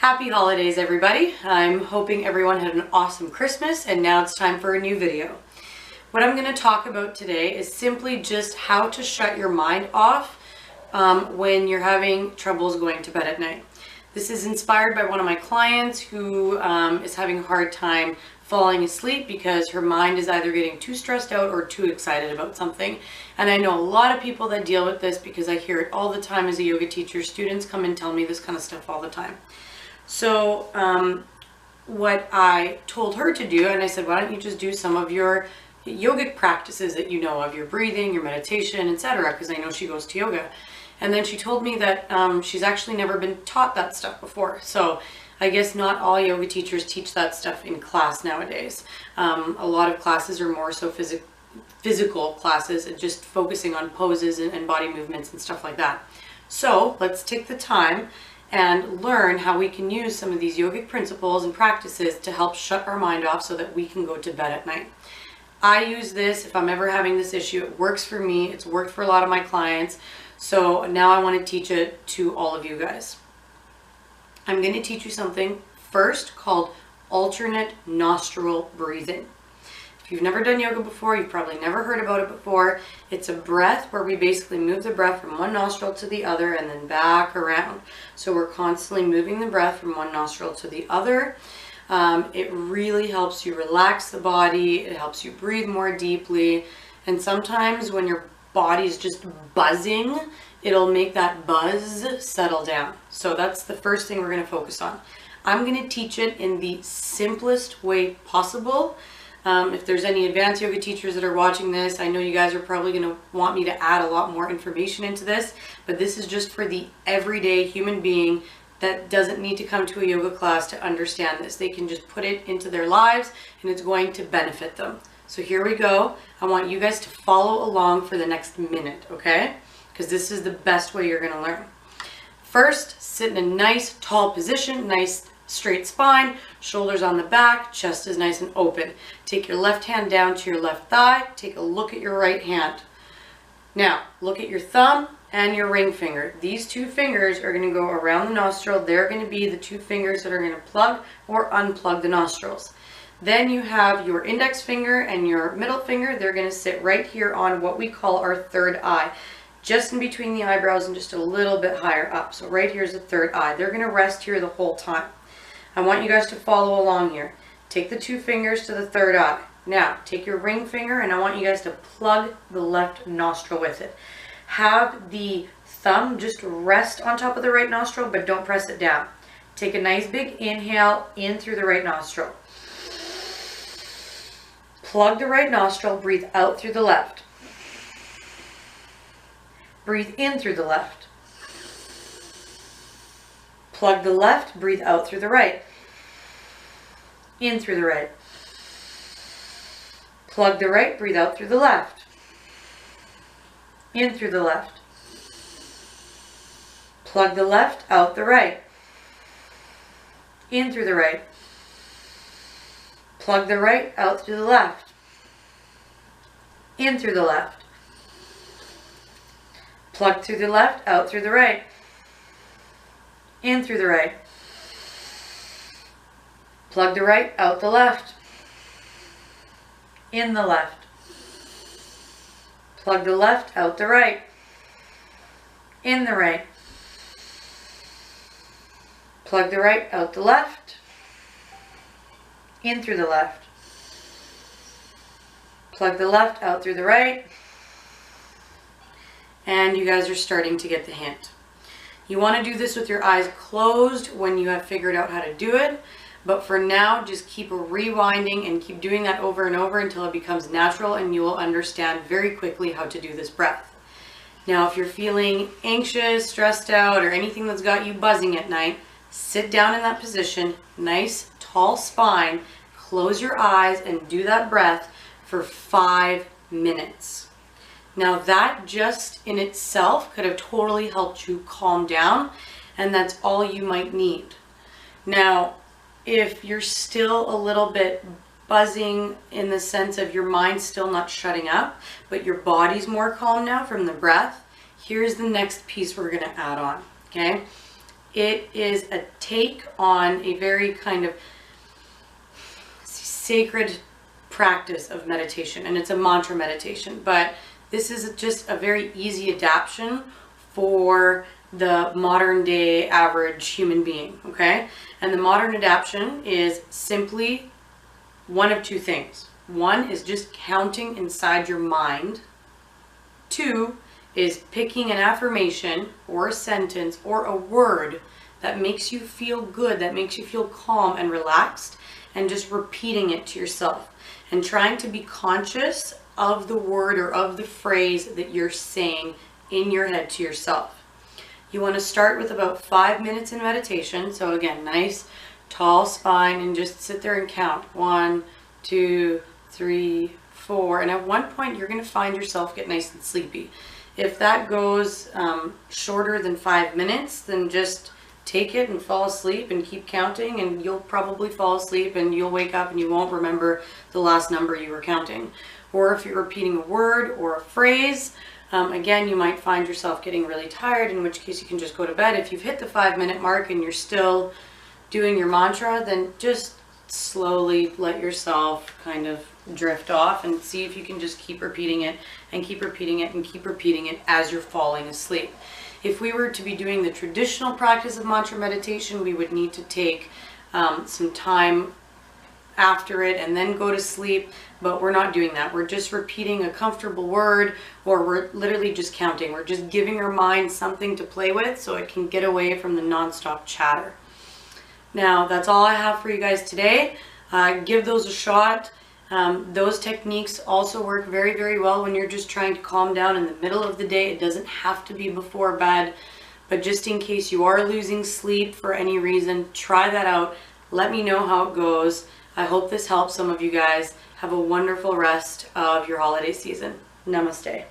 Happy holidays, everybody. I'm hoping everyone had an awesome Christmas, and now it's time for a new video. What I'm going to talk about today is simply just how to shut your mind off when you're having troubles going to bed at night. This is inspired by one of my clients who is having a hard time falling asleep because her mind is either getting too stressed out or too excited about something. And I know a lot of people that deal with this because I hear it all the time as a yoga teacher. Students come and tell me this kind of stuff all the time. So what I told her to do, and I said, why don't you just do some of your yogic practices that you know of, your breathing, your meditation, etc., because I know she goes to yoga. And then she told me that she's actually never been taught that stuff before. So I guess not all yoga teachers teach that stuff in class nowadays. A lot of classes are more so physical classes and just focusing on poses and body movements and stuff like that. So let's take the time and learn how we can use some of these yogic principles and practices to help shut our mind off so that we can go to bed at night. I use this if I'm ever having this issue. It works for me. It's worked for a lot of my clients. So now I want to teach it to all of you guys. I'm going to teach you something first called alternate nostril breathing. If you've never done yoga before, you've probably never heard about it before. It's a breath where we basically move the breath from one nostril to the other and then back around. So we're constantly moving the breath from one nostril to the other. It really helps you relax the body. It helps you breathe more deeply. And sometimes when your body's just buzzing, it'll make that buzz settle down. So that's the first thing we're going to focus on. I'm going to teach it in the simplest way possible. If there's any advanced yoga teachers that are watching this, I know you guys are probably going to want me to add a lot more information into this, but this is just for the everyday human being that doesn't need to come to a yoga class to understand this. They can just put it into their lives and it's going to benefit them. So here we go. I want you guys to follow along for the next minute, okay? Because this is the best way you're going to learn. First, sit in a nice tall position, nice straight spine, shoulders on the back, chest is nice and open. Take your left hand down to your left thigh. Take a look at your right hand. Now, look at your thumb and your ring finger. These two fingers are going to go around the nostril. They're going to be the two fingers that are going to plug or unplug the nostrils. Then you have your index finger and your middle finger. They're going to sit right here on what we call our third eye, just in between the eyebrows and just a little bit higher up. So right here is the third eye. They're going to rest here the whole time. I want you guys to follow along here. Take the two fingers to the third eye. Now, take your ring finger and I want you guys to plug the left nostril with it. Have the thumb just rest on top of the right nostril, but don't press it down. Take a nice big inhale in through the right nostril. Plug the right nostril, breathe out through the left. Breathe in through the left. Plug the left, breathe out through the right. In through the right. Plug the right, breathe out through the left. In through the left. Plug the left, out the right. In through the right. Plug the right, out through the left. In through the left. Plug through the left, out through the right. In through the right. Plug the right, out the left. In the left. Plug the left, out the right. In the right. Plug the right, out the left. In through the left. Plug the left, out through the right. And you guys are starting to get the hint. You want to do this with your eyes closed when you have figured out how to do it. But for now, just keep rewinding and keep doing that over and over until it becomes natural and you will understand very quickly how to do this breath. Now, if you're feeling anxious, stressed out, or anything that's got you buzzing at night, sit down in that position, nice tall spine, close your eyes and do that breath for 5 minutes. Now that just in itself could have totally helped you calm down, and that's all you might need. Now, if you're still a little bit buzzing in the sense of your mind still not shutting up, but your body's more calm now from the breath, here's the next piece we're going to add on, okay? It is a take on a very kind of sacred practice of meditation, and it's a mantra meditation, but this is just a very easy adaptation for the modern day average human being, okay? And the modern adaptation is simply one of two things. One is just counting inside your mind. Two is picking an affirmation or a sentence or a word that makes you feel good, that makes you feel calm and relaxed, and just repeating it to yourself and trying to be conscious of the word or of the phrase that you're saying in your head to yourself. You want to start with about 5 minutes in meditation. So again, nice tall spine, and just sit there and count 1, 2, 3, 4. And at one point you're going to find yourself get nice and sleepy. If that goes shorter than 5 minutes, then just take it and fall asleep and keep counting, and you'll probably fall asleep and you'll wake up and you won't remember the last number you were counting. Or if you're repeating a word or a phrase, again, you might find yourself getting really tired, in which case you can just go to bed. If you've hit the 5-minute mark and you're still doing your mantra, then just slowly let yourself kind of drift off and see if you can just keep repeating it and keep repeating it and keep repeating it as you're falling asleep. If we were to be doing the traditional practice of mantra meditation, we would need to take some time after it and then go to sleep, but we're not doing that. We're just repeating a comfortable word, or we're literally just counting. We're just giving our mind something to play with so it can get away from the nonstop chatter. Now, that's all I have for you guys today. Give those a shot. Those techniques also work very, very well when you're just trying to calm down in the middle of the day. It doesn't have to be before bed, but just in case you are losing sleep for any reason, try that out. Let me know how it goes. I hope this helps some of you guys. Have a wonderful rest of your holiday season. Namaste.